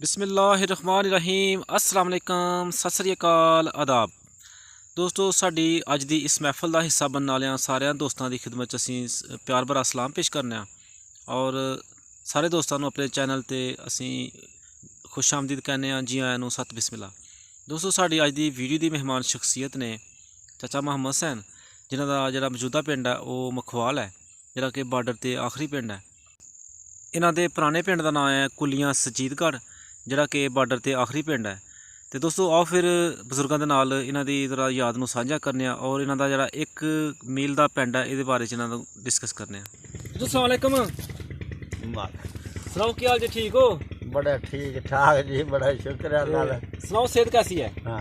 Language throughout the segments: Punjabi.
ਬਿਸਮਿਲ੍ਲਾਹਿਰਰਹਿਮਾਨਿਰਰਹੀਮ अस्सलाम वालेकुम सत श्री अकाल आदाब ਦੋਸਤੋ ਸਾਡੀ ਅੱਜ ਦੀ ਇਸ ਮਹਿਫਲ ਦਾ ਹਿੱਸਾ ਬਣਨ ਵਾਲਿਆਂ ਸਾਰਿਆਂ ਦੋਸਤਾਂ ਦੀ ਖਿਦਮਤ 'ਚ ਅਸੀਂ ਪਿਆਰ ਭਰਾ ਸਲਾਮ ਪੇਸ਼ ਕਰਨੇ ਆ ਔਰ ਸਾਰੇ ਦੋਸਤਾਂ ਨੂੰ ਆਪਣੇ ਚੈਨਲ ਤੇ ਅਸੀਂ ਖੁਸ਼ ਆਮਦੀਦ ਕਹਿੰਦੇ ਆ। ਜੀ ਆਇਆਂ ਨੂੰ ਸਤ ਬਿਸਮਿਲ੍ਲਾ। ਦੋਸਤੋ ਸਾਡੀ ਅੱਜ ਦੀ ਵੀਡੀਓ ਦੀ ਮਹਿਮਾਨ ਸ਼ਖਸੀਅਤ ਨੇ ਚਾਚਾ ਮੁਹੰਮਦ ਹੁਸੈਨ, ਜਿਨ੍ਹਾਂ ਦਾ ਜਿਹੜਾ ਮੌਜੂਦਾ ਪਿੰਡ ਹੈ ਉਹ ਮਖਵਾਲ ਹੈ, ਜਿਹੜਾ ਕਿ ਬਾਰਡਰ ਤੇ ਆਖਰੀ ਪਿੰਡ ਹੈ। ਇਹਨਾਂ ਦੇ ਪੁਰਾਣੇ ਪਿੰਡ ਦਾ ਨਾਮ ਹੈ ਕੁਲੀਆਂ ਸਜੀਦਗੜ੍ਹ, ਜਿਹੜਾ ਕਿ ਬਾਰਡਰ ਤੇ ਆਖਰੀ ਪਿੰਡ ਹੈ। ਤੇ ਦੋਸਤੋ ਆਓ ਫਿਰ ਬਜ਼ੁਰਗਾਂ ਦੇ ਨਾਲ ਇਹਨਾਂ ਦੀ ਜ਼ਰਾ ਯਾਦ ਨੂੰ ਸਾਂਝਾ ਕਰਨੇ ਆ ਔਰ ਇਹਨਾਂ ਦਾ ਜਿਹੜਾ 1 ਮੀਲ ਦਾ ਪਿੰਡ ਹੈ ਇਹਦੇ ਬਾਰੇ 'ਚ ਇਹਨਾਂ ਨੂੰ ਡਿਸਕਸ ਕਰਨੇ ਆ। अस्सलाम वालेकुम, सुनाओ क्या हाल जी, ठीक हो? बड़ा ठीक ठाक जी, बड़ा शुक्र है अल्लाह दा। सुनाओ सेहत कैसी है? हाँ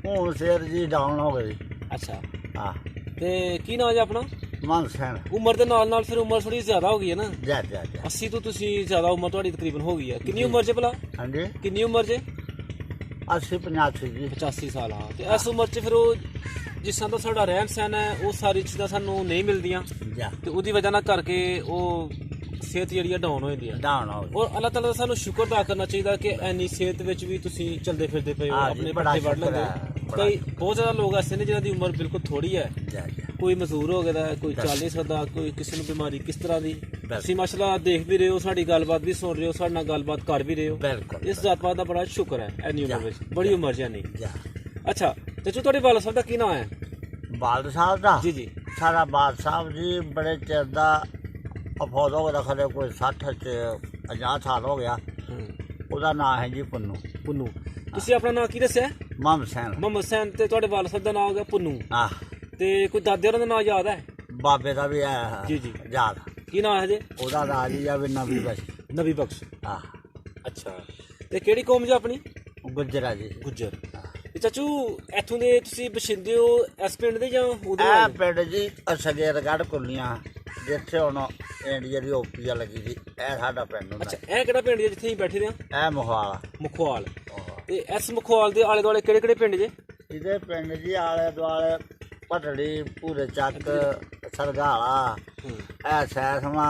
हूँ सेहत जी डाउन हो गई। अच्छा, हाँ ਤੇ ਕੀ ਨਾਮ ਹੈ ਆਪਣਾ? मन सैन ਉਮਰ ਦੇ ਨਾਲ ਨਾਲ ਫਿਰ ਉਮਰ ਥੋੜੀ ਜ਼ਿਆਦਾ ਹੋ ਗਈ ਹੈ ਨਾ। जा जा जा 80 ਤੋਂ ਤੁਸੀਂ ਜ਼ਿਆਦਾ ਉਮਰ ਤੁਹਾਡੀ ਤਕਰੀਬਨ ਹੋ ਗਈ ਹੈ। ਕਿੰਨੀ ਉਮਰ 'ਚ ਭਲਾ? हाँ जी ਕਿੰਨੀ ਉਮਰ 'ਚ? 80 85 जी 85 ਸਾਲ। ਹਾਂ, ਤੇ ਇਸ ਉਮਰ 'ਚ ਫਿਰ ਉਹ ਜਿਸ ਤਰ੍ਹਾਂ ਦਾ ਸਾਡਾ ਰਹਿਣ ਸਹਿਣ ਹੈ ਉਹ ਸਾਰੀ ਚੀਜ਼ਾਂ ਸਾਨੂੰ ਨਹੀਂ ਮਿਲਦੀਆਂ जा ਤੇ ਉਹਦੀ ਵਜ੍ਹਾ ਨਾਲ ਕਰਕੇ ਉਹ ਸਿਹਤ ਜਿਹੜੀ ਆ ਡਾਊਨ ਹੋ ਜਾਂਦੀ ਹੈ। डाउन हो गई। ਔਰ ਅੱਲਾਹ ਤਾਲਾ ਦਾ ਸਾਨੂੰ ਸ਼ੁਕਰ ਅਦਾ ਕਰਨਾ ਚਾਹੀਦਾ ਕਿ ਇੰਨੀ ਸਿਹਤ ਵਿੱਚ ਵੀ ਤੁਸੀਂ ਚਲਦੇ ਫਿਰਦੇ ਪਏ ਹੋ, ਹਾਂ ਜੀ, ਆਪਣੇ ਬੜਾ ਪੱਟੇ ਵੱਢ ਸ਼ੁਕਰ ਲੈਂਦੇ ਹੈ, ਹੋ। ਬੜਾ ਕਈ ਬਹੁਤ ਜ਼ਿਆਦਾ ਲੋਕ ਐਸੇ ਨੇ ਜਿਨ੍ਹਾਂ ਦੀ ਉਮਰ ਬਿਲਕੁਲ ਥੋੜੀ ਹੈ, जा जा ਕੋਈ ਮਜ਼ਦੂਰ ਹੋ ਗਿਆ ਦਾ, ਕੋਈ ਚੱਲ ਨਹੀਂ ਸਕਦਾ, ਕੋਈ ਕਿਸੇ ਨੂੰ ਬਿਮਾਰੀ ਕਿਸ ਤਰ੍ਹਾਂ ਦੀ। ਤੁਸੀਂ ਮਾਸ਼ਾਅੱਲਾ ਦੇਖ ਵੀ ਰਹੇ ਹੋ, ਸਾਡੀ ਗੱਲਬਾਤ ਵੀ ਸੁਣ ਰਹੇ ਹੋ, ਸਾਡੇ ਨਾਲ ਗੱਲਬਾਤ ਕਰ ਵੀ ਰਹੇ ਹੋ। बिल्कुल ਇਸ ਜ਼ਾਤ ਪਾਤ ਦਾ ਬੜਾ ਸ਼ੁਕਰ ਹੈ ਇੰਨੀ ਉਮਰ ਵਿੱਚ, ਬੜੀ ਉਮਰ ਜਾਨੀ। जा ਅੱਛਾ ਚਾਚੂ, ਤੁਹਾਡੇ ਵਾਲਾ ਸਾਹਿਬ ਦਾ ਕੀ ਨਾਮ ਹੈ? बाल साहब दा ਜੀ ਜੀ। सारा बाल साहब जी बड़े चिर दा अफौज हो गया, खरे कोई 60 च 50 साल हो गया। ਉਹਦਾ ਨਾਂ ਹੈ ਜੀ ਪੁੰਨੂ ਪੁੰਨੂ। ਤੁਸੀਂ ਆਪਣਾ ਨਾਮ ਕੀ ਦੱਸਿਆ? ਮਮ ਸੈਨ। ਮੁਹੰਮਦ ਹੁਸੈਨ। ਤੇ ਤੁਹਾਡੇ ਵਾਲਾ ਸਾਹਿਬ ਦਾ ਨਾਮ ਹੋ ਗਿਆ ਪੁੰਨੂ। ਆਹ ਤੇ ਕੋਈ ਦਾਦੇ ਹੋਰਾਂ ਦਾ ਨਾਮ ਯਾਦ ਹੈ? ਬਾਬੇ ਦਾ ਵੀ ਹੈ ਜੀ ਜੀ। ਯਾਦ। ਕੀ ਨਾਮ ਹੈ ਜੀ? ਉਹਦਾ ਨਾਂ ਜੀ ਆ ਵੀ ਨਬੀ ਬਸ। ਨਬੀ ਬਖਸ਼। ਆਹ ਅੱਛਾ, ਤੇ ਕਿਹੜੀ ਕੌਮ ਜੀ ਆਪਣੀ? ਗੁੱਜਰਾ ਜੀ। ਗੁੱਜਰ। ਤੇ ਚਾਚੂ ਇੱਥੋਂ ਦੇ ਤੁਸੀਂ ਬਸ਼ਿੰਦੇ ਹੋ ਇਸ ਪਿੰਡ ਦੇ ਜਾਂ ਉਹਦੇ ਇਹ ਵਾਲੇ? ਪਿੰਡ ਜੀ ਸਗੇਰਗੜ੍ਹ ਕੁੱਲੀਆਂ, ਜਿੱਥੇ ਹੁਣ ਇੰਡੀਆ ਦੀ ਓਪੀਆ ਲੱਗੀ ਜੀ, ਇਹ ਸਾਡਾ ਪਿੰਡ ਹੁੰਦਾ। ਅੱਛਾ, ਇਹ ਕਿਹੜਾ ਪਿੰਡ ਜੀ ਜਿੱਥੇ ਅਸੀਂ ਬੈਠੇ ਦੇ ਹਾਂ? ਇਹ ਮੋਹਾਲ। ਮੁਖਵਾਲ। ਤੇ ਇਸ ਮੁਖਵਾਲ ਦੇ ਆਲੇ ਦੁਆਲੇ ਕਿਹੜੇ ਕਿਹੜੇ ਪਿੰਡ ਜੇ? ਇਹਦੇ ਪਿੰਡ ਜੀ ਆਲੇ ਦੁਆਲੇ ਭਟੜੀ, ਭੂਰੇ ਚੱਕ, ਸਰਗਾਲਾ, ਇਹ ਸੈਸਮਾ,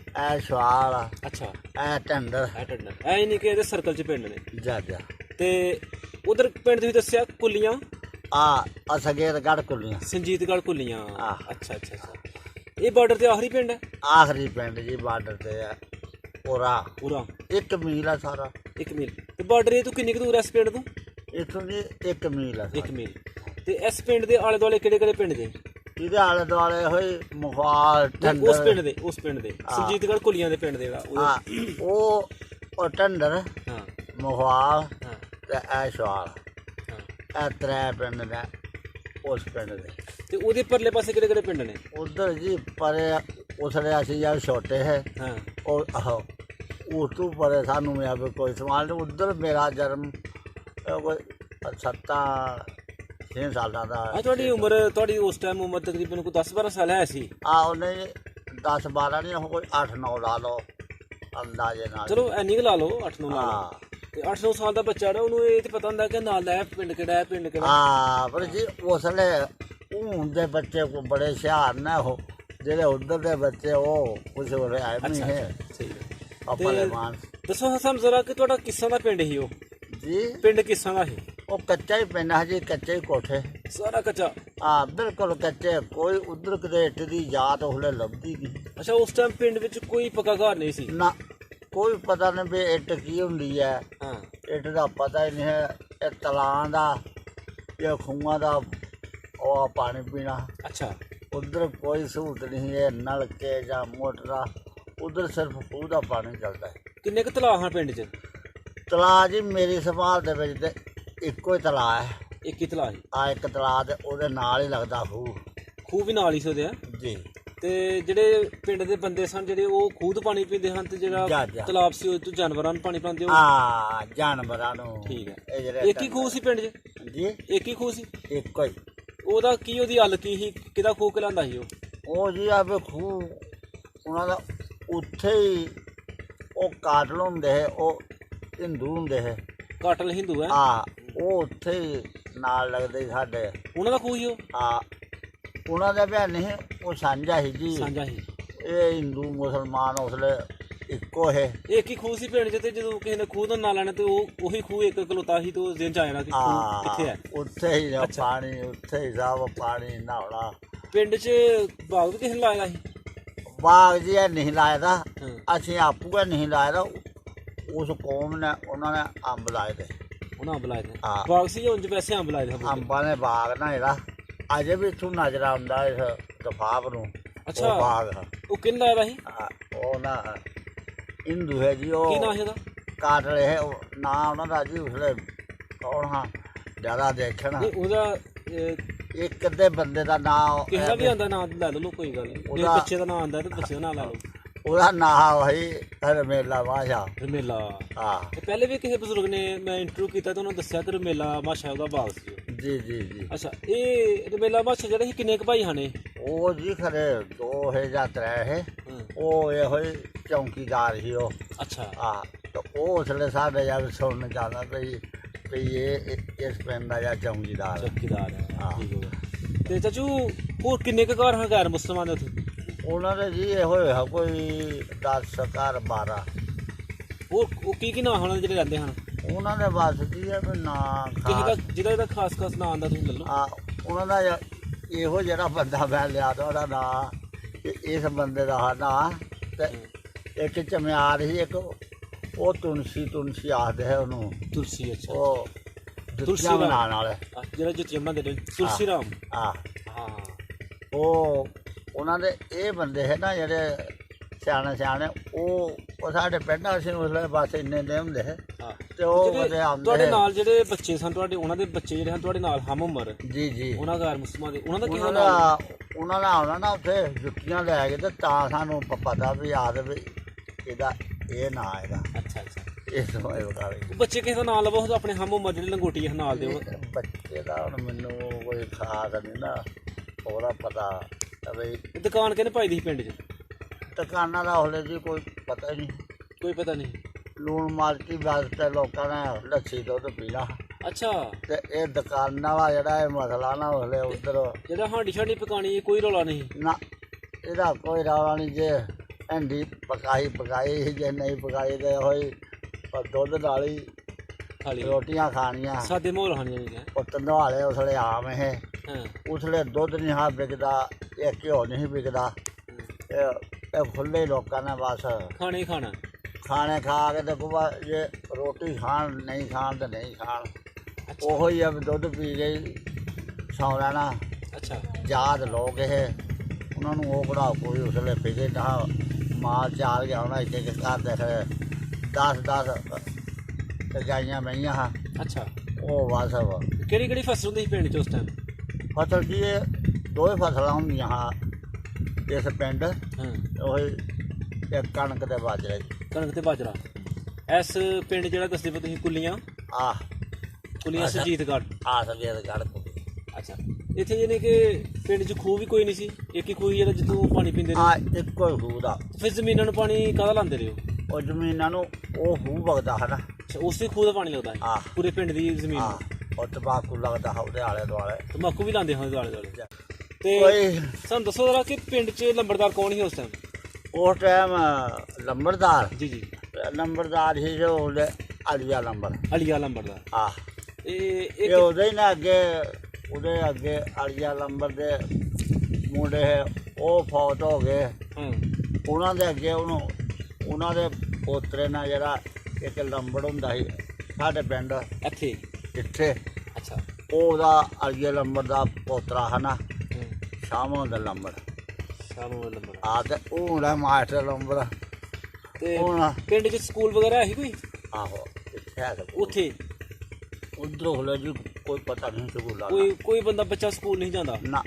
ਇਹ ਸ਼ਵਾਲ, ਅੱਛਾ, ਇਹ ਟੰਡਰ। ਇਹ ਟੰਡਰ। ਇਹ ਹੀ ਨਹੀਂ ਕਿ ਇਹਦੇ ਸਰਕਲ 'ਚ ਪਿੰਡ ਨੇ। ਜਾ ਜਾ ਤੇ ਉਧਰ ਪਿੰਡ ਤੁਸੀਂ ਦੱਸਿਆ ਕੁੱਲੀਆਂ, ਆ ਸਗੇਰਗੜ੍ਹ ਕੁੱਲੀਆਂ, ਸੰਜੀਤਗੜ੍ਹ ਕੁੱਲੀਆਂ। ਆਹ। ਅੱਛਾ ਅੱਛਾ ਅੱਛਾ। ਇਹ ਬਾਰਡਰ ਤੇ ਆਖਰੀ ਪਿੰਡ ਹੈ? ਆਖਰੀ ਪਿੰਡ ਜੀ ਬਾਰਡਰ ਤੇ ਹੈ। ਪੂਰਾ ਪੂਰਾ 1 ਮੀਲ ਆ ਸਾਰਾ। 1 ਮੀਲ। ਤੇ ਬਾਰਡਰ ਇਹ ਤੋਂ ਕਿੰਨੀ ਕੁ ਦੂਰ ਹੈ ਇਸ ਪਿੰਡ ਤੋਂ? ਇੱਥੋਂ ਜੀ 1 ਮੀਲ ਆ 1 ਮੀਲ। ਤੇ ਇਸ ਪਿੰਡ ਦੇ ਆਲੇ ਦੁਆਲੇ ਕਿਹੜੇ ਕਿਹੜੇ ਪਿੰਡ ਜੇ? ਇਹਦੇ ਆਲੇ ਦੁਆਲੇ ਹੋਏ ਮੋਹਾਲ, ਉਸ ਟੰਡਰ। ਪਿੰਡ ਦੇ, ਉਸ ਪਿੰਡ ਦੇ ਸੰਜੀਤਗੜ੍ਹ ਕੁੱਲੀਆਂ ਦੇ ਪਿੰਡ ਦੇ ਜਿਹੜਾ ਹਾਂ ਉਹ ਟੰਡਰ, ਹਾਂ ਮੋਹਾਲ ਹਾਂ ਤੇ ਇਹ ਸ਼ਵਾਲ, ਹਾਂ। ਇਹ 3 ਪਿੰਡ ਨੇ ਉਸ ਪਿੰਡ ਦੇ। ਤੇ ਉਹਦੇ ਪਰਲੇ ਪਾਸੇ ਕਿਹੜੇ ਕਿਹੜੇ ਪਿੰਡ ਨੇ? ਉਧਰ ਜੀ ਪਰੇ ਉਸਲੇ ਅਸੀਂ ਜਦ ਛੋਟੇ ਹੈ ਹਾਂ। ਉਹ ਉਸ ਤੋਂ ਪਰੇ ਸਾਨੂੰ ਮੇਰਾ ਵੀ ਕੋਈ ਸਮਾਨ ਨਹੀਂ। ਉਧਰ ਮੇਰਾ ਜਨਮ ਕੋਈ 7-6 ਸਾਲਾਂ ਦਾ। ਤੁਹਾਡੀ ਉਮਰ, ਤੁਹਾਡੀ ਉਸ ਟਾਈਮ ਉਮਰ ਤਕਰੀਬਨ ਕੋਈ 10-12 ਸਾਲ ਹੈ ਸੀ? ਉਹਨੇ 10-12 ਨਹੀਂ, ਕੋਈ 8-9 ਲਾ ਲਓ ਅੰਦਾਜ਼ੇ ਨਾਲ। ਚਲੋ ਐਨੀ ਕੁ ਲਾ ਲਓ, 8-9 ਲਾ ਲਓ। ਹਾਂ ਤੇ 8-9 ਸਾਲ ਦਾ ਬੱਚਾ ਜਿਹੜਾ, ਉਹਨੂੰ ਇਹ ਤੇ ਪਤਾ ਹੁੰਦਾ ਕਿ ਨਾਲ ਦਾ ਪਿੰਡ ਕਿਹੜਾ ਹੈ, ਪਿੰਡ ਕਿਹੜਾ। ਹਾਂ ਪਰ ਜੀ ਉਸਲੇ ਹੁਣ ਦੇ ਬੱਚੇ ਕੋ ਬੜੇ ਹੁਸ਼ਿਆਰ ਨੇ, ਉਹ ਜਿਹੜੇ ਉਧਰ ਦੇ ਬੱਚੇ ਉਹ ਕੁਛ ਹੋ ਰਿਹਾ ਨਹੀਂ ਹੈ। ਸਹੀ ਹੈ। ਆਪਣੇ ਮਾਨ ਦੱਸੋ ਸਾਨੂੰ ਜ਼ਰਾ ਕਿ ਤੁਹਾਡਾ ਕਿੱਸਾਂ ਦਾ ਪਿੰਡ ਸੀ ਉਹ? ਜੀ ਪਿੰਡ ਕਿੱਸਾਂ ਦਾ ਸੀ? ਉਹ ਕੱਚਾ ਹੀ ਪਿੰਡ ਹੈ ਜੀ, ਕੱਚੇ ਹੀ ਕੋਠੇ। ਸਾਰਾ ਕੱਚਾ? ਹਾਂ ਬਿਲਕੁਲ ਕੱਚੇ। ਕੋਈ ਉਧਰ ਕਿਤੇ ਇੱਟ ਦੀ ਯਾਦ ਉਹਲੇ ਲੱਭਦੀ ਨਹੀਂ। ਅੱਛਾ, ਉਸ ਟਾਈਮ ਪਿੰਡ ਵਿੱਚ ਕੋਈ ਪੱਕਾ ਘਰ ਨਹੀਂ ਸੀ? ਨਾ ਕੋਈ ਪਤਾ ਨਹੀਂ ਵੀ ਇੱਟ ਕੀ ਹੁੰਦੀ ਹੈ। ਹਾਂ। ਇੱਟ ਦਾ ਪਤਾ ਹੀ ਨਹੀਂ ਹੈ। ਇਹ ਤਲਾਂ ਦਾ ਇਹ ਖੂਹਾਂ ਦਾ ਉਹ ਪਾਣੀ ਪੀਣਾ। ਅੱਛਾ। ਉਧਰ ਕੋਈ ਸਹੂਲਤ ਨਹੀਂ ਹੈ, ਨਲਕੇ ਜਾਂ ਮੋਟਰਾਂ। ਉਧਰ ਸਿਰਫ ਖੂਹ ਦਾ ਪਾਣੀ ਚੱਲਦਾ ਹੈ। ਕਿੰਨੇ ਕੁ ਤਲਾਅ ਹਨ ਪਿੰਡ 'ਚ? ਤਲਾਅ ਜੀ ਮੇਰੀ ਸੰਭਾਲ ਦੇ ਵਿੱਚ ਤੇ ਇੱਕੋ ਹੀ ਤਲਾਅ ਹੈ। ਇੱਕ ਹੀ ਤਲਾਅ ਸੀ? ਆ ਇੱਕ ਤਲਾਅ ਤੇ ਉਹਦੇ ਨਾਲ ਹੀ ਲੱਗਦਾ ਖੂਹ। ਖੂਹ ਵੀ ਨਾਲ ਹੀ ਸੀ ਉਹਦੇ? ਜੀ। ਤੇ ਜਿਹੜੇ ਪਿੰਡ ਦੇ ਬੰਦੇ ਸਨ ਜਿਹੜੇ ਉਹ ਖੂਹ ਤੋਂ ਪਾਣੀ ਪੀਂਦੇ ਹਨ, ਤੇ ਜਿਹੜਾ ਜਾ। ਤਲਾਬ ਸੀ ਉਹ ਤੋਂ ਜਾਨਵਰਾਂ ਨੂੰ ਪਾਣੀ ਪਾਉਂਦੇ ਹੋ? ਆ ਜਾਨਵਰਾਂ ਨੂੰ। ਠੀਕ ਹੈ। ਇਹ ਜਿਹੜੇ ਇੱਕ ਹੀ ਖੂਹ ਸੀ ਪਿੰਡ 'ਚ? ਜੀ ਇੱਕ ਹੀ ਖੂਹ ਸੀ? ਇੱਕੋ ਹੀ। ਉਹਦਾ ਕੀ, ਉਹਦੀ ਹੱਲ ਕੀ ਸੀ? ਕਿਹਦਾ ਖੂਹ ਕਹਿਲਾਂਦਾ ਸੀ ਉਹ? ਉਹ ਜੀ ਆ ਵੀ ਖੂਹ ਉਹਨਾਂ ਦਾ ਉੱਥੇ ਹੀ ਉਹ ਕਾਟਲ ਹੁੰਦੇ ਹੈ, ਉਹ ਹਿੰਦੂ ਹੁੰਦੇ ਹੈ। ਕਾਟਲ ਹਿੰਦੂ ਹੈ? ਉਹ ਉੱਥੇ ਹੀ ਨਾਲ ਲੱਗਦੇ ਸਾਡੇ। ਉਹਨਾਂ ਦਾ ਖੂਹ ਸੀ ਉਹ? ਉਹਨਾਂ ਦਾ ਵੀ ਨਹੀਂ, ਉਹ ਸਾਂਝਾ ਸੀ ਜੀ। ਸਾਂਝਾ ਸੀ? ਇਹ ਹਿੰਦੂ ਮੁਸਲਮਾਨ ਉਸਲੇ ਇੱਕੋ ਇਹ ਇੱਕ ਹੀ ਖੂਹ ਸੀ ਪਿੰਡ 'ਚ, ਤੇ ਜਦੋਂ ਕਿਸੇ ਨੇ ਖੂਹ ਦਾ ਨਾਂ ਲੈਣਾ ਤੇ ਉਹੀ ਖੂਹ ਇੱਕ ਇਕਲੌਤਾ ਸੀ, ਤੇ ਉਹ ਦਿਨ ਚ ਆ ਜਾਣਾ ਕਿ ਖੂਹ ਕਿੱਥੇ ਹੈ। ਉੱਥੇ ਹੀ ਆ ਪਾਣੀ, ਉੱਥੇ ਹੀ ਸਭ ਪਾਣੀ ਨਹਾਉਣਾ। ਪਿੰਡ 'ਚ ਬਾਗ ਵੀ ਕਿਸੇ ਨੇ ਲਾਇਆ ਸੀ? ਬਾਗ ਜੀ ਇਹ ਨਹੀਂ ਲਾਇਦਾ, ਹਾਂ। ਅਸੀਂ ਆਪੂ ਇਹ ਨਹੀਂ ਲਾਇਦਾ, ਉਸ ਕੌਮ ਨੇ ਉਹਨਾਂ ਨੇ ਅੰਬ ਲਾਏ ਤੇ। ਉਹਨਾਂ ਅੰਬ ਲਾਏ ਨੇ? ਹਾਂ। ਬਾਗ ਸੀ ਜਾਂ ਉਂਝ ਵੈਸੇ ਅੰਬ ਲਾਏ ਨੇ? ਅੰਬਾਂ ਦੇ ਬਾਗ ਨਾ ਇਹਦਾ ਅਜੇ ਵੀ ਇੱਥੋਂ ਨਜ਼ਰ ਆਉਂਦਾ ਇਸ ਦਫਾਫ ਨੂੰ। ਅੱਛਾ। ਉਹ ਬਾਗ ਉਹ ਕਿੰਨ ਲਾਇਆ ਦਾ ਸੀ? ਉਹ ਨਾ ਹਿੰਦੂ ਹੈ ਜੀ, ਕੀ ਉਹ ਨਾਂ ਸੀ ਉਹਦਾ? ਕਾਟਲੇ ਹੈ ਨਾਂ ਉਹਨਾਂ ਦਾ ਜੀ। ਉਸਲੇ ਕੌਣ ਹਾਂ ਜ਼ਿਆਦਾ ਦੇਖਣ, ਨਹੀਂ, ਉਹਦਾ ਇੱਕ ਅੱਧੇ ਬੰਦੇ ਦਾ ਨਾਂ ਕਿਸੇ ਦਾ ਵੀ ਆਂਦਾ ਨਾਂ ਲੈ ਲਓ, ਕੋਈ ਗੱਲ ਨਹੀਂ। ਜੇ ਉਹਦਾ- ਬੱਚੇ ਦਾ ਨਾਂ ਆਂਦਾ ਤੇ ਬੱਚੇ ਦਾ ਨਾਂ ਲੈ ਲਓ। ਉਹਦਾ ਨਾਂ ਵਹੀ ਰਮੇਲਾ ਮਾਸ਼ਾ। ਰਮੇਲਾ। ਹਾਂ ਤੇ ਪਹਿਲੇ ਵੀ ਕਿਸੇ ਬਜ਼ੁਰਗ ਨੇ ਮੈਂ ਇੰਟਰਵਿਊ ਕੀਤਾ ਤੇ ਉਹਨਾਂ ਦੱਸਿਆ ਕਿ ਰਮੇਲਾ ਮਾਸ਼ਾ ਉਹਦਾ ਬਾਗ ਸੀ ਉਹ। ਜੀ ਜੀ ਜੀ। ਅੱਛਾ, ਇਹ ਰਮੇਲਾ ਮਾਸ਼ਾ ਜਿਹੜੇ ਸੀ ਕਿੰਨੇ ਕੁ ਭਾਈ ਹਾਣੇ? ਉਹ ਜੀ ਖਰੇ 2 ਹੈ ਜਾਂ 3 ਹੈ। ਉਹ ਇਹੋ ਹੀ ਚੌਂਕੀਦਾਰ ਸੀ ਉਹ। ਅੱਛਾ। ਹਾਂ, ਤੇ ਉਹ ਉਸਲੇ ਸਾਡੇ ਜਦ ਸੁਣਨ ਜਾਂਦਾ ਪਈ ਇਹ ਇਸ ਪਿੰਡ ਦਾ ਜਾਂ ਚੌਂਕੀਦਾਰ। ਚੌਕੀਦਾਰ ਹੈ। ਹਾਂ। ਠੀਕ ਹੋ ਗਿਆ। ਤੇ ਚਾਚੂ ਹੋਰ ਕਿੰਨੇ ਕੁ ਘਰ ਹਨ ਗੈਰ ਮੁਸਲਮਾਨ ਦੇ ਉੱਥੇ? ਉਹਨਾਂ ਦੇ ਜੀ ਇਹੋ ਹੋਇਆ ਕੋਈ 10 ਘਰ 12। ਉਹ ਕੀ ਨਾਂ ਉਹਨਾਂ ਦੇ ਜਿਹੜੇ ਰਹਿੰਦੇ ਹਨ? ਉਹਨਾਂ ਦੇ ਬਸ ਕੀ ਹੈ ਵੀ ਨਾਂ ਕਿਸੇ ਦਾ ਖਾਸ। ਜਿਹਦਾ ਇਹਦਾ ਖਾਸ ਨਾਂ ਆਂਦਾ ਤੁਸੀਂ ਲੈ ਲਓ। ਆ ਉਹਨਾਂ ਦਾ ਇਹੋ ਜਿਹੜਾ ਬੰਦਾ ਮੈਂ ਲਿਆ ਤਾ ਉਹਦਾ ਨਾਂ, ਤੇ ਇਸ ਬੰਦੇ ਦਾ ਨਾਂ, ਤੇ ਇੱਕ ਚਮਿਆਰ ਸੀ, ਇੱਕ ਉਹ ਤੁਲਸੀ ਆਖਦੇ ਹੈ ਉਹਨੂੰ। ਤੁਲਸੀ। ਅੱਛਾ। ਉਹ ਤੁਲਸੀ ਜੁੱਤੀਆਂ ਬਣਾਉਣ ਵਾਲੇ। ਜਿਹੜਾ ਜੁੱਤੀਆਂ ਬਣਾਉਂਦੇ ਨੇ, ਤੁਲਸੀ ਰਾਮ। ਹਾਂ। ਹਾਂ। ਉਹ ਉਹਨਾਂ ਦੇ ਇਹ ਬੰਦੇ ਹੈ ਨਾ ਜਿਹੜੇ ਸਿਆਣੇ ਉਹ ਸਾਡੇ ਪਿੰਡ ਅਸੀਂ ਉਸਲੇ ਬਸ ਇੰਨੇ ਦੇ ਹੁੰਦੇ ਹੈ। ਹਾਂ। ਤੇ ਉਹ ਜਿਹੜੇ ਬੰਦੇ ਆਉਂਦੇ ਤੁਹਾਡੇ ਨਾਲ ਜਿਹੜੇ ਬੱਚੇ ਸਨ ਤੁਹਾਡੇ, ਉਹਨਾਂ ਦੇ ਬੱਚੇ ਜਿਹੜੇ ਹਨ ਤੁਹਾਡੇ ਨਾਲ ਹਮ ਉਮਰ, ਜੀ ਜੀ। ਉਹਨਾਂ ਗੈਰ ਮੁਸਲਮਾਨ ਦੇ, ਉਹਨਾਂ ਦਾ ਕੀ ਉਹਨਾਂ ਹਾਲ? ਦਾ ਉਹਨਾਂ ਨੇ ਆਉਣਾ ਨਾ ਉੱਥੇ ਜੁੱਤੀਆਂ ਲੈ ਕੇ, ਤੇ ਤਾਂ ਸਾਨੂੰ ਪਤਾ ਵੀ ਆਦ ਵੀ ਇਹਦਾ ਇਹ ਨਾਂ ਇਹਦਾ ਅੱਛਾ ਅੱਛਾ। ਇਸ ਸਮੇਂ ਬਤਾ ਬੱਚੇ ਕਿਸੇ ਦਾ ਨਾਂ ਲਵੋ ਆਪਣੇ ਹਮ ਉਮਰ ਜਿਹੜੇ ਲੰਗੋਟੀ ਹੈ ਨਾਲ ਦੇ ਉਹ। ਬੱਚੇ ਦਾ ਹੁਣ ਮੈਨੂੰ ਕੋਈ ਖਾਸ ਨਹੀਂ ਨਾ ਉਹਦਾ ਪਤਾ ਵੀ। ਇਹ ਦੁਕਾਨ ਕਿਹਨੇ ਪਾਈ ਦੀ ਸੀ ਪਿੰਡ 'ਚ? ਦੁਕਾਨਾਂ ਦਾ ਹਲੇ ਜੀ ਕੋਈ ਪਤਾ ਹੀ ਨਹੀਂ। ਕੋਈ ਪਤਾ ਨਹੀਂ। ਲੂਣ ਮਾਰਕੀ ਵਾਸਤੇ ਲੋਕਾਂ ਨੇ ਲੱਸੀ ਦੁੱਧ ਪੀਣਾ, ਅੱਛਾ। ਤੇ ਇਹ ਦੁਕਾਨਾਂ ਦਾ ਜਿਹੜਾ ਇਹ ਮਸਲਾ ਨਾ ਹਲੇ ਉਧਰ ਜਿਹੜਾ ਹਾਂਡੀ ਛਾਂਡੀ ਪਕਾਣੀ ਕੋਈ ਰੌਲਾ ਨਹੀਂ? ਨਾ, ਇਹਦਾ ਕੋਈ ਰੌਲਾ ਨਹੀਂ। ਜੇ ਹੰਡੀ ਪਕਾਈ ਜੇ ਨਹੀਂ ਪਕਾਈ ਤੇ ਹੋਈ ਦੁੱਧ ਨਾਲ ਹੀ ਖਾਲੀ ਰੋਟੀਆਂ ਖਾਣੀਆਂ। ਸਾਦੇ ਮਾਹੌਲ ਹਾਣੀਆਂ ਨਹੀਂ ਹੈ। ਉਹ ਤੰਦਵਾਲੇ ਉਸਲੇ ਆਮ ਇਹ ਹਾਂ। ਉਸਲੇ ਦੁੱਧ ਨਹੀਂ ਹਾਂ ਵਿਕਦਾ, ਇਹ ਘਿਓ ਨਹੀਂ ਵਿਕਦਾ। ਇਹ ਖੁੱਲੇ ਲੋਕਾਂ ਨੇ ਬਸ ਖਾਣੇ ਹੀ ਖਾਣਾ। ਖਾਣੇ ਖਾ ਕੇ ਤੇ ਕੁਆ ਜੇ ਰੋਟੀ ਖਾਣ ਨਹੀਂ ਖਾਣ ਤੇ ਨਹੀਂ ਖਾਣ। ਉਹੋ ਹੀ ਆ ਵੀ ਦੁੱਧ ਪੀ ਕੇ ਸੌਂ ਲੈਣਾ। ਅੱਛਾ। ਯਾਦ ਲੋਕ ਇਹ ਉਹਨਾਂ ਨੂੰ ਉਹ ਕਿਹੜਾ ਕੋਈ ਉਸਲੇ ਫਿਕੇ ਨਾ ਮਾਲ ਚਾਲ ਗਿਆ ਹੋਣਾ। ਇੱਕ ਘਰ ਦੇ 10 ਗਾਈਆਂ ਮਈਆਂ ਹਾਂ। ਅੱਛਾ। ਉਹ ਬਸ ਕਿਹੜੀ ਕਿਹੜੀ ਫਸਲ ਹੁੰਦੀ ਸੀ ਪਿੰਡ 'ਚ ਉਸ ਟਾਈਮ? ਫਸਲ ਕੀ ਇਹ 2 ਹੀ ਫਸਲਾਂ ਹੁੰਦੀਆਂ ਹਾਂ ਇਸ ਪਿੰਡ। ਹਾਂ। ਉਹੀ ਇੱਕ ਕਣਕ ਤੇ ਬਾਜਰੇ। ਕਣਕ ਤੇ ਬਾਜਰਾ। ਇਸ ਪਿੰਡ ਜਿਹੜਾ ਦੱਸਦੇ ਪਏ ਤੁਸੀਂ ਕੁੱਲੀਆਂ ਆਹ ਸੁਰਜੀਤਗੜ੍ਹ। ਆ ਸਕੇ ਗੜ। ਅੱਛਾ। ਇੱਥੇ ਜਿਹਨੇ ਕਿ ਪਿੰਡ 'ਚ ਖੂਹ ਵੀ ਕੋਈ ਨਹੀਂ ਸੀ, ਇੱਕ ਹੀ ਖੂਹ ਜਿਹੜਾ ਜਿੱਥੋਂ ਪਾਣੀ ਪੀਂਦੇ ਆ ਨੇ? ਇੱਕੋ ਹੀ ਖੂਹ ਦਾ। ਫਿਰ ਜ਼ਮੀਨਾਂ ਨੂੰ ਪਾਣੀ ਕਾਹਦਾ ਲਾਉਂਦੇ ਰਹੇ ਹੋ? ਉਹ ਜ਼ਮੀਨਾਂ ਨੂੰ ਉਹ ਖੂਹ ਵਗਦਾ ਹੈ ਨਾ। ਅੱਛਾ, ਉਸੇ ਖੂਹ ਦਾ ਪਾਣੀ ਲੱਗਦਾ ਹੈ ਹਾਂ। ਪੂਰੇ ਪਿੰਡ ਦੀ ਜ਼ਮੀਨ ਹਾਂ, ਨੂੰ? ਉਹ ਤੰਬਾਕੂ ਲੱਗਦਾ ਉਹਦੇ ਆਲੇ ਦੁਆਲੇ। ਤੰਬਾਕੂ ਵੀ ਲਾਉਂਦੇ ਹੋਏ ਆਲੇ ਦੁਆਲੇ। ਤੇ ਕੋਈ ਸਾਨੂੰ ਦੱਸੋ ਜ਼ਰਾ ਕਿ ਪਿੰਡ 'ਚ ਲੰਬੜਦਾਰ ਕੌਣ ਸੀ ਉਸ ਟਾਈਮ? ਉਸ ਟਾਈਮ ਲੰਬੜਦਾਰ ਜੀ ਜੀ। ਸੀ ਜੋ ਉਹਦੇ ਅਲੀਆ ਲੰਬੜ। ਅਲੀਆ ਲੰਬੜਦਾਰ। ਆ ਇਹ ਇਹ ਉਹਦੇ ਹੀ ਨਾ ਉਹਦੇ ਅੱਗੇ ਅਲੀਆ ਲੰਬੜ ਦੇ ਮੁੰਡੇ ਉਹ ਫੌਤ ਹੋ ਗਏ। ਹਾਂ। ਉਹਨਾਂ ਦੇ ਅੱਗੇ ਉਹਨਾਂ ਦੇ ਪੋਤਰੇ ਨਾਲ ਜਿਹੜਾ ਇੱਕ ਲੰਬੜ ਹੁੰਦਾ ਸੀ ਸਾਡੇ ਪਿੰਡ ਇੱਥੇ? ਇੱਥੇ ਅੱਛਾ। ਉਹਦਾ ਅਲੀਆ ਲੰਬੜ ਦਾ ਪੋਤਰਾ ਹੈ ਨਾ ਹਾਂ। ਸ਼ਾਮੋਂ ਦਾ ਲੰਬੜ। ਸ਼ਾਮੋਂ ਲੰਬੜ। ਆ ਤੇ ਉਹ ਹੁੰਦਾ ਮਾਸਟਰ ਲੰਬੜ। ਤੇ ਹੁਣ ਪਿੰਡ 'ਚ ਸਕੂਲ ਵਗੈਰਾ ਹੈ ਕੋਈ? ਆਹੋ ਇੱਥੇ ਹੈ ਉੱਥੇ ਉਧਰ ਹੋਲੇ ਜੀ ਕੋਈ ਪਤਾ ਨਹੀਂ ਸਕੂਲ ਕੋਈ ਬੰਦਾ ਬੱਚਾ ਸਕੂਲ ਨਹੀਂ ਜਾਂਦਾ? ਨਾ,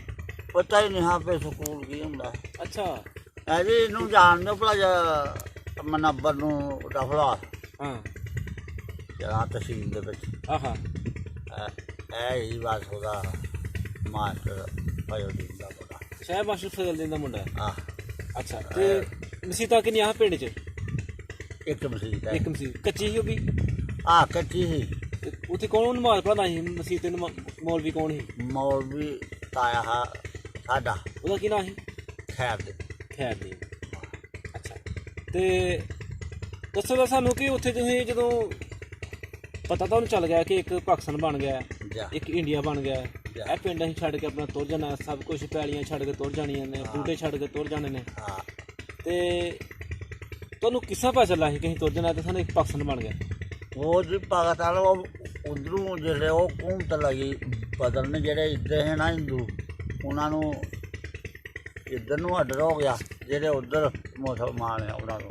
ਪਤਾ ਹੀ ਨਹੀਂ ਹਾਂ ਪੇ ਸਕੂਲ ਕੀ ਹੁੰਦਾ। ਅੱਛਾ। ਐ ਜੀ ਇਹਨੂੰ ਜਾਣਦੇ ਹੋ ਭਲਾ ਮਨੱਬਰ ਨੂੰ ਰਫਲਾ ਹਾਂ। ਜਿਹੜਾ ਤਹਿਸੀਲ ਦੇ ਵਿੱਚ ਆਹਾ। ਇਹ ਹੀ ਬਸ ਉਹਦਾ ਮਾਸਟਰ ਭਾਇਓ ਜੀ ਦਾ ਪਤਾ। ਸ਼ਾਇਦ ਮਾਸਟਰ ਫਜ਼ਲ ਦੀਨ ਦਾ ਮੁੰਡਾ ਹੈ। ਆਹ ਅੱਛਾ। ਤੇ ਮਸੀਤਾਂ ਕਿੰਨੀਆਂ ਪਿੰਡ 'ਚ? ਇੱਕ ਮਸੀਤ ਹੈ। ਇੱਕ ਮਸੀਤ ਕੱਚੀ ਸੀ ਉਹ ਵੀ? ਆਹ ਕੱਚੀ ਸੀ। ਤੇ ਉੱਥੇ ਕੌਣ ਨਮਾਜ਼ ਪੜ੍ਹਾਉਂਦਾ ਸੀ ਮਸੀਤ ਤੇ? ਮੌਲਵੀ ਕੌਣ ਸੀ? ਮੌਲਵੀ ਤਾਇਆ ਸਾਡਾ ਉਹਦਾ ਕੀ ਨਾਂ ਸੀ? ਖੈਰ ਦੇ। ਖੈਰ ਨਹੀਂ। ਅੱਛਾ। ਤੇ ਦੱਸੋ ਤਾਂ ਸਾਨੂੰ ਕਿ ਉੱਥੇ ਤੁਸੀਂ ਜਦੋਂ ਪਤਾ ਤੁਹਾਨੂੰ ਚੱਲ ਗਿਆ ਕਿ ਇੱਕ ਪਾਕਿਸਤਾਨ ਬਣ ਗਿਆ ਜਾ ਇੱਕ ਇੰਡੀਆ ਬਣ ਗਿਆ ਜਾ। ਇਹ ਪਿੰਡ ਅਸੀਂ ਛੱਡ ਕੇ ਆਪਣਾ ਤੁਰ ਜਾਣਾ ਸਭ ਕੁਝ ਪੈਲੀਆਂ ਛੱਡ ਕੇ ਤੁਰ ਜਾਣੀਆਂ ਨੇ ਬੂਟੇ ਛੱਡ ਕੇ ਤੁਰ ਜਾਣੇ ਨੇ ਹਾਂ ਤੇ ਤੁਹਾਨੂੰ ਕਿੱਸਾ ਪਤਾ ਚੱਲਾ ਸੀ ਕਿ ਅਸੀਂ ਤੁਰ ਜਾਣਾ ਤੇ ਸਾਨੂੰ ਇੱਕ ਪਾਕਿਸਤਾਨ ਬਣ ਗਿਆ ਉਹ ਜੀ ਪਾਕਿਸਤਾਨ ਉਹ ਉਧਰੋਂ ਜਿਹੜੇ ਉਹ ਹਕੂਮਤ ਲੱਗੀ ਬਦਲਣ ਜਿਹੜੇ ਇੱਧਰ ਹੈ ਨਾ ਹਿੰਦੂ ਉਹਨਾਂ ਨੂੰ ਇੱਧਰ ਨੂੰ ਆਰਡਰ ਹੋ ਗਿਆ ਜਿਹੜੇ ਉੱਧਰ ਮੁਸਲਮਾਨ ਆ ਉਹਨਾਂ ਨੂੰ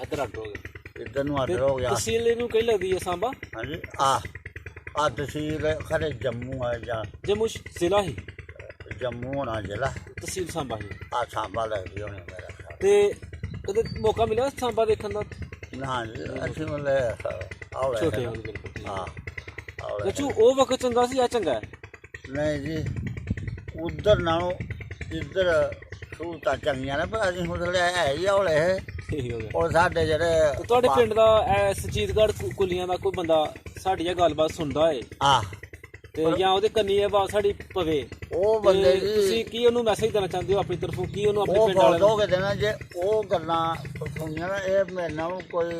ਇੱਧਰ ਅੱਡ ਹੋ ਗਏ ਇੱਧਰ ਨੂੰ ਆਰਡਰ ਹੋ ਗਿਆ ਤਹਿਸੀਲ ਇਹਨੂੰ ਕਹੀ ਲੱਗਦੀ ਹੈ ਸਾਂਬਾ ਹਾਂਜੀ ਆ ਤਹਿਸੀਲ ਖਰੇ ਜੰਮੂ ਹੈ ਜਾਂ ਜੰਮੂ ਜ਼ਿਲ੍ਹਾ ਹੀ ਜੰਮੂ ਹੋਣਾ ਜ਼ਿਲ੍ਹਾ ਤਹਿਸੀਲ ਸਾਂਬਾ ਹੀ ਆ ਸਾਂਬਾ ਲੱਗਦੀ ਹੋਣੀ ਮੇਰਾ ਖਿਆਲ ਤੇ ਕਦੇ ਮੌਕਾ ਮਿਲਿਆ ਸਾਂਬਾ ਦੇਖਣ ਦਾ ਨਾ ਜੀ ਅਸੀਂ ਮਤਲਬ ਆਉਲੇ ਛੋਟੇ ਹੁੰਦੇ ਬਿਲਕੁਲ ਠੀਕ ਹਾਂ ਆਉਲੇ ਲੱਚੂ ਉਹ ਵਕਤ ਚੰਗਾ ਸੀ ਜਾਂ ਚੰਗਾ ਹੈ? ਨਹੀਂ ਜੀ ਉਧਰ ਨਾਲੋਂ ਇੱਧਰ ਸਹੂਲਤਾਂ ਚੰਗੀਆਂ ਨੇ ਪਰ ਅਸੀਂ ਮਤਲਬ ਹੈ ਹੀ ਹੌਲੇ ਠੀਕ ਹੋ ਗਿਆ ਉਹ ਸਾਡੇ ਜਿਹੜੇ ਤੇ ਤੁਹਾਡੇ ਪਿੰਡ ਦਾ ਸਚੀਤਗੜ੍ਹ ਕੁਲੀਆਂ ਦਾ ਕੋਈ ਬੰਦਾ ਸਾਡੀ ਇਹ ਗੱਲਬਾਤ ਸੁਣਦਾ ਏ ਆ ਤੇ ਜਾਂ ਉਹਦੇ ਕੰਨੀ ਆਵਾਜ਼ ਸਾਡੀ ਪਵੇ ਉਹ ਬੰਦੇ ਤੇ ਜੀ ਤੁਸੀਂ ਕੀ ਉਹਨੂੰ ਮੈਸੇਜ ਦੇਣਾ ਚਾਹੁੰਦੇ ਹੋ ਆਪਣੀ ਤਰਫੋਂ ਕੀ ਉਹਨੂੰ ਆਪਣੇ ਉਹ ਪਿੰਡ ਵਾਲਿਆਂ ਨੂੰ ਫੋਟੋ ਕਿਤੇ ਨਾ ਜੇ ਉਹ ਗੱਲਾਂ ਸੁਣੀਆਂ ਨਾ ਇਹ ਮੇਰੇ ਨਾਲ ਕੋਈ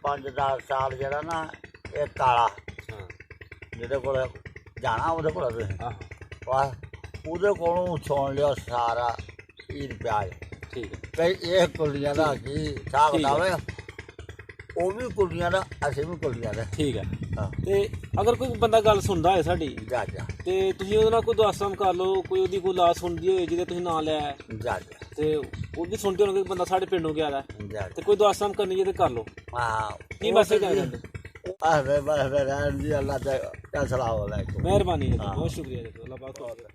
5-10 ਸਾਲ ਜਿਹੜਾ ਨਾ ਇਹ ਕਾਲਾ ਹਾਂ ਜਿਹਦੇ ਕੋਲ ਜਾਣਾ ਉਹਦੇ ਕੋਲ ਤੁਸੀਂ ਆਹੋ ਵਾਹ ਉਹਦੇ ਕੋਲੋਂ ਸੁਣ ਲਿਓ ਸਾਰਾ ਈਦ ਪਿਆਜ ਠੀਕ ਹੈ ਕਈ ਇਹ ਕੁਲੀਆਂ ਦਾ ਕੀ ਹਿਸਾਬ ਠੀਕ ਹੈ। ਕਿਤਾਬ ਹੈ ਉਹ ਵੀ ਕੁਲੀਆਂ ਦਾ ਅਸੀਂ ਵੀ ਕੁਲੀਆਂ ਦਾ ਠੀਕ ਹੈ ਹਾਂ ਤੇ ਅਗਰ ਕੋਈ ਬੰਦਾ ਗੱਲ ਸੁਣਦਾ ਹੈ ਸਾਡੀ ਜਾ ਜਾ ਤੇ ਤੁਸੀਂ ਉਹਦੇ ਨਾਲ ਕੋਈ ਦੁਆਸਮ ਕਰ ਲਓ ਕੋਈ ਉਹਦੀ ਕੋਈ ਲਾਸ਼ ਸੁਣਦੀ ਹੋਏ ਜਿਹਦੇ ਤੁਸੀਂ ਨਾਂ ਲਿਆ ਹੈ, ਜਾ ਜਾ ਤੇ ਉਹ ਵੀ ਸੁਣਦੇ ਹੋਣਗੇ ਕਿ ਬੰਦਾ ਸਾਡੇ ਪਿੰਡੋਂ ਗਿਆ ਹੈ ਜਾ ਤੇ ਕੋਈ ਦੁਆਸਮ ਕਰਨੀ ਹੈ ਤੇ ਕਰ ਲਓ ਹਾਂ ਕੀ ਮੈਸੇਜ ਦੇਣਾ ਚਾਹੁੰਦੇ ਆਹ ਬਸ ਰਹਿਣ ਦੀ ਅੱਲਾ ਦਾ ਸਲਾਮ ਅਲੈਕੁਮ ਮਿਹਰਬਾਨੀ ਜੀ ਹਾਂ। ਬਹੁਤ ਸ਼ੁਕਰੀਆ ਜੀ ਅੱਲਾਹ ਪਾਕ ਤੁਹਾਡਾ